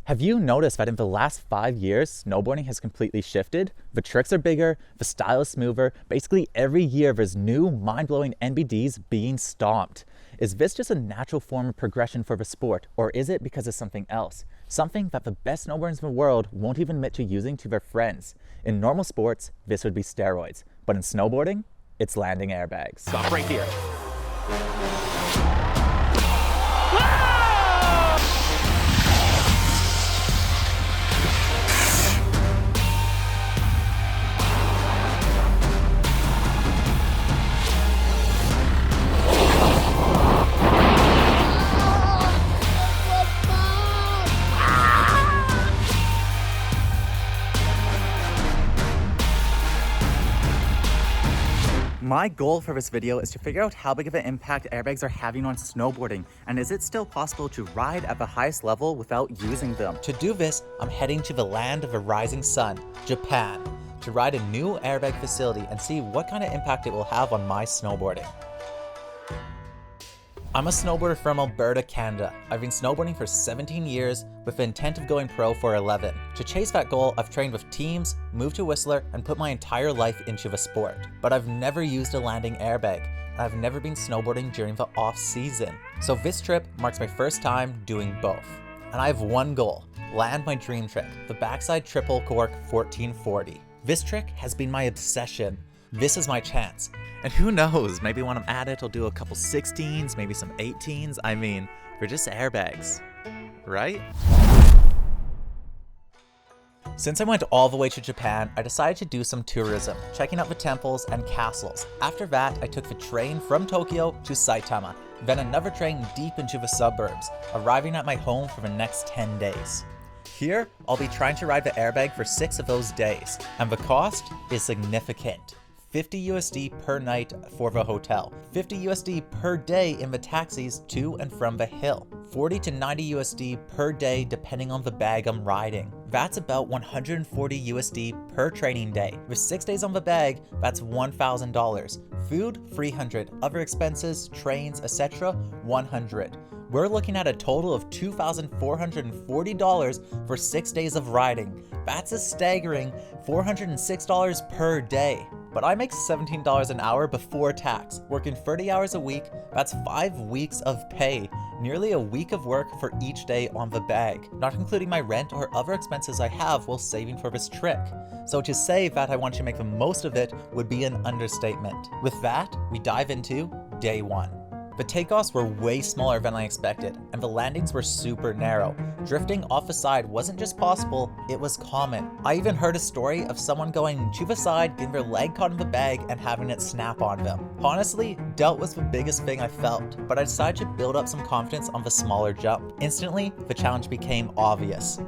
Have you noticed that in the last 5 years, snowboarding has completely shifted? The tricks are bigger, the style is smoother. Basically every year there's new mind-blowing NBDs being stomped. Is this just a natural form of progression for the sport, or is it because of something else? Something that the best snowboarders in the world won't even admit to using to their friends. In normal sports, this would be steroids, but in snowboarding, it's landing airbags. Stop right here. My goal for this video is to figure out how big of an impact airbags are having on snowboarding, and is it still possible to ride at the highest level without using them? To do this, I'm heading to the land of the rising sun, Japan, to ride a new airbag facility and see what kind of impact it will have on my snowboarding. I'm a snowboarder from Alberta, Canada. I've been snowboarding for 17 years with the intent of going pro for 11. To chase that goal, I've trained with teams, moved to Whistler, and put my entire life into the sport. But I've never used a landing airbag, and I've never been snowboarding during the off-season. So this trip marks my first time doing both. And I have one goal: land my dream trick, the backside triple cork 1440. This trick has been my obsession. This is my chance. And who knows, maybe when I'm at it, I'll do a couple 16s, maybe some 18s. I mean, they're just airbags, right? Since I went all the way to Japan, I decided to do some tourism, checking out the temples and castles. After that, I took the train from Tokyo to Saitama, then another train deep into the suburbs, arriving at my home for the next 10 days. Here, I'll be trying to ride the airbag for 6 of those days, and the cost is significant. 50 USD per night for the hotel, 50 USD per day in the taxis to and from the hill, 40 to 90 USD per day depending on the bag I'm riding. That's about 140 USD per training day. With 6 days on the bag, that's $1,000. Food, $300. Other expenses, trains, etc., $100. We're looking at a total of $2,440 for 6 days of riding. That's a staggering $406 per day. But I make $17 an hour before tax, working 30 hours a week. That's 5 weeks of pay, nearly a week of work for each day on the bag, not including my rent or other expenses I have while saving for this trick. So to say that I want to make the most of it would be an understatement. With that, we dive into day 1. The takeoffs were way smaller than I expected, and the landings were super narrow. Drifting off the side wasn't just possible, it was common. I even heard a story of someone going to the side, getting their leg caught in the bag, and having it snap on them. Honestly, doubt was the biggest thing I felt, but I decided to build up some confidence on the smaller jump. Instantly, the challenge became obvious.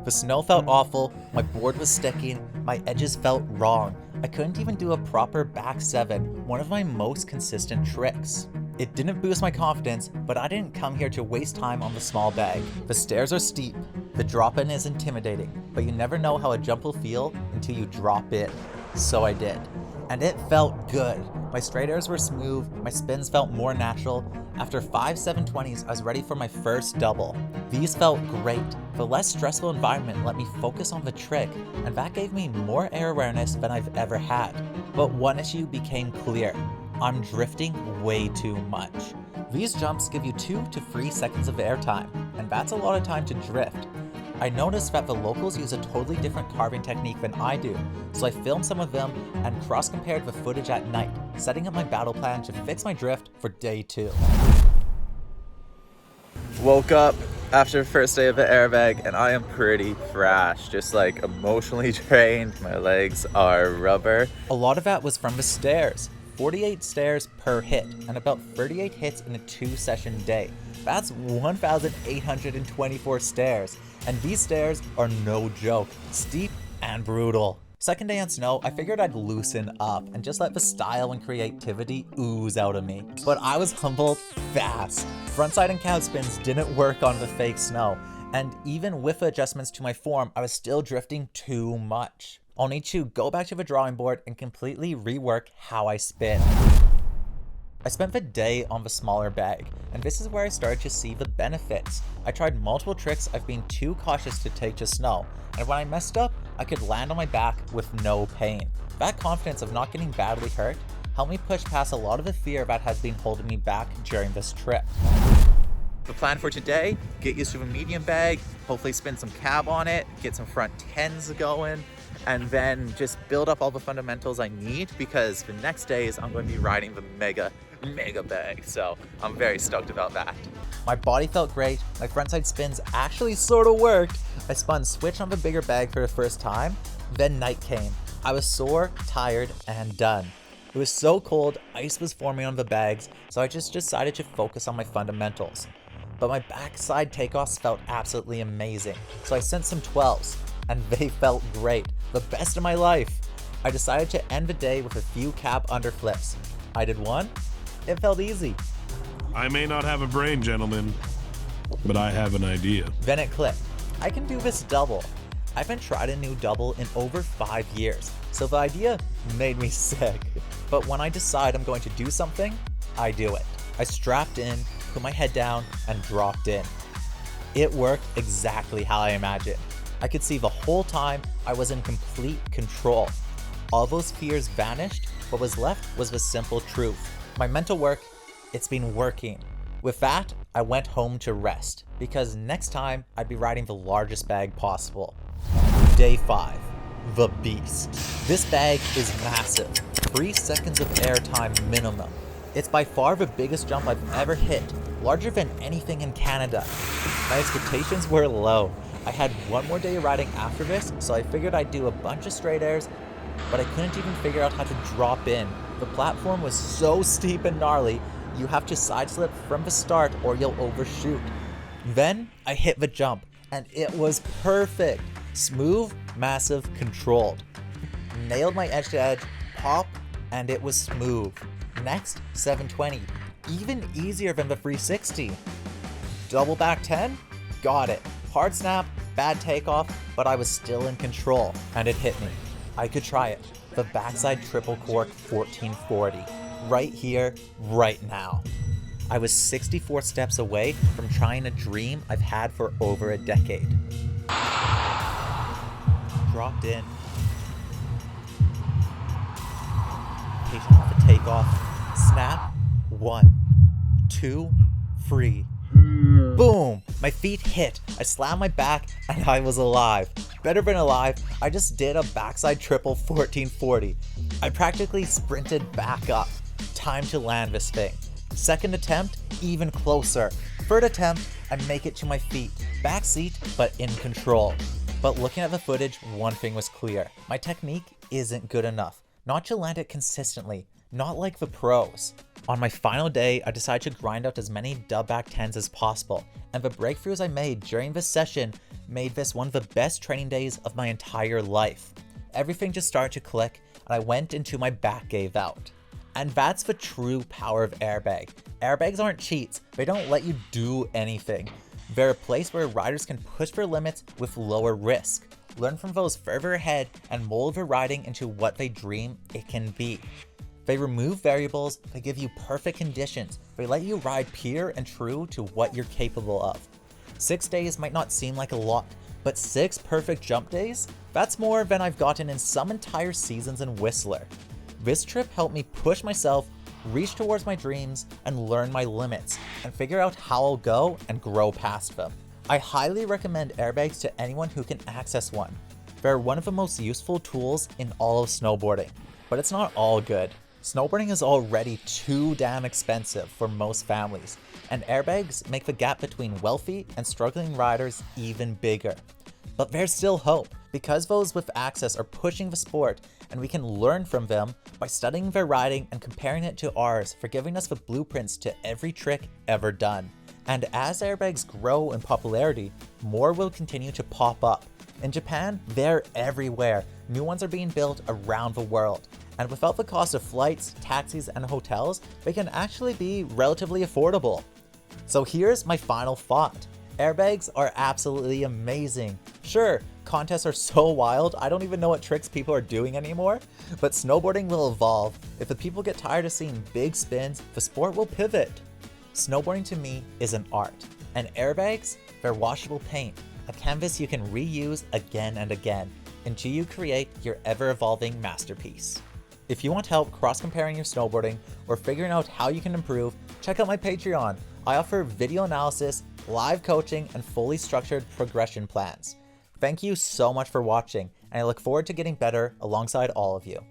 The snow felt awful, my board was sticking, my edges felt wrong. I couldn't even do a proper back 7, one of my most consistent tricks. It didn't boost my confidence, but I didn't come here to waste time on the small bag. The stairs are steep, the drop-in is intimidating, but you never know how a jump will feel until you drop in. So I did. And it felt good. My straight airs were smooth, my spins felt more natural. After 5 720s, I was ready for my first double. These felt great. The less stressful environment let me focus on the trick, and that gave me more air awareness than I've ever had. But one issue became clear. I'm drifting way too much. These jumps give you 2 to 3 seconds of airtime, and that's a lot of time to drift. I noticed that the locals use a totally different carving technique than I do, so I filmed some of them and cross-compared the footage at night, setting up my battle plan to fix my drift for day 2. Woke up after the first day of the airbag and I am pretty thrashed, just like emotionally drained. My legs are rubber. A lot of that was from the stairs. 48 stairs per hit, and about 38 hits in a 2-session day. That's 1,824 stairs, and these stairs are no joke, steep and brutal. Second day on snow, I figured I'd loosen up and just let the style and creativity ooze out of me. But I was humbled fast. Frontside and cow spins didn't work on the fake snow, and even with adjustments to my form, I was still drifting too much. I'll need to go back to the drawing board and completely rework how I spin. I spent the day on the smaller bag, and this is where I started to see the benefits. I tried multiple tricks I've been too cautious to take to snow, and when I messed up, I could land on my back with no pain. That confidence of not getting badly hurt helped me push past a lot of the fear that has been holding me back during this trip. The plan for today, get used to the medium bag, hopefully spin some cab on it, get some front tens going, and then just build up all the fundamentals I need, because the next days I'm going to be riding the mega bag, so I'm very stoked about that. My body felt great, my frontside spins actually sort of worked. I spun switch on the bigger bag for the first time, then night came. I was sore, tired, and done. It was so cold, ice was forming on the bags, so I just decided to focus on my fundamentals. But my backside takeoffs felt absolutely amazing, so I sent some 12s, and they felt great, the best of my life. I decided to end the day with a few cab underflips. I did one, it felt easy. I may not have a brain, gentlemen, but I have an idea. Then it clicked. I can do this double. I haven't tried a new double in over 5 years, so the idea made me sick. But when I decide I'm going to do something, I do it. I strapped in, put my head down, and dropped in. It worked exactly how I imagined. I could see the whole time I was in complete control. All those fears vanished. What was left was the simple truth. My mental work, it's been working. With that, I went home to rest, because next time I'd be riding the largest bag possible. Day 5, the beast. This bag is massive, 3 seconds of air time minimum. It's by far the biggest jump I've ever hit, larger than anything in Canada. My expectations were low. I had one more day riding after this, so I figured I'd do a bunch of straight airs, but I couldn't even figure out how to drop in. The platform was so steep and gnarly, you have to side slip from the start or you'll overshoot. Then I hit the jump, and it was perfect. Smooth, massive, controlled. Nailed my edge to edge, pop, and it was smooth. Next, 720, even easier than the 360. Double back 10, got it. Hard snap, bad takeoff, but I was still in control, and it hit me. I could try it. The backside triple cork 1440. Right here, right now. I was 64 steps away from trying a dream I've had for over a decade. Dropped in. Patient with the takeoff. Snap. 1, 2, 3. Boom! My feet hit. I slammed my back and I was alive. Better than alive, I just did a backside triple 1440. I practically sprinted back up. Time to land this thing. Second attempt, even closer. Third attempt, I make it to my feet. Back seat, but in control. But looking at the footage, one thing was clear. My technique isn't good enough. Not to land it consistently. Not like the pros. On my final day, I decided to grind out as many dub back 10s as possible, and the breakthroughs I made during this session made this one of the best training days of my entire life. Everything just started to click, and I went into my back gave out. And that's the true power of airbag. Airbags aren't cheats, they don't let you do anything. They're a place where riders can push their limits with lower risk, learn from those further ahead, and mold their riding into what they dream it can be. They remove variables, they give you perfect conditions, they let you ride pure and true to what you're capable of. 6 days might not seem like a lot, but 6 perfect jump days? That's more than I've gotten in some entire seasons in Whistler. This trip helped me push myself, reach towards my dreams, and learn my limits, and figure out how I'll go and grow past them. I highly recommend airbags to anyone who can access one. They're one of the most useful tools in all of snowboarding, but it's not all good. Snowboarding is already too damn expensive for most families, and airbags make the gap between wealthy and struggling riders even bigger. But there's still hope, because those with access are pushing the sport, and we can learn from them by studying their riding and comparing it to ours for giving us the blueprints to every trick ever done. And as airbags grow in popularity, more will continue to pop up. In Japan, they're everywhere. New ones are being built around the world. And without the cost of flights, taxis, and hotels, they can actually be relatively affordable. So here's my final thought. Airbags are absolutely amazing. Sure, contests are so wild, I don't even know what tricks people are doing anymore, but snowboarding will evolve. If the people get tired of seeing big spins, the sport will pivot. Snowboarding to me is an art, and airbags, they're washable paint, a canvas you can reuse again and again until you create your ever-evolving masterpiece. If you want help cross-comparing your snowboarding or figuring out how you can improve, check out my Patreon. I offer video analysis, live coaching, and fully structured progression plans. Thank you so much for watching, and I look forward to getting better alongside all of you.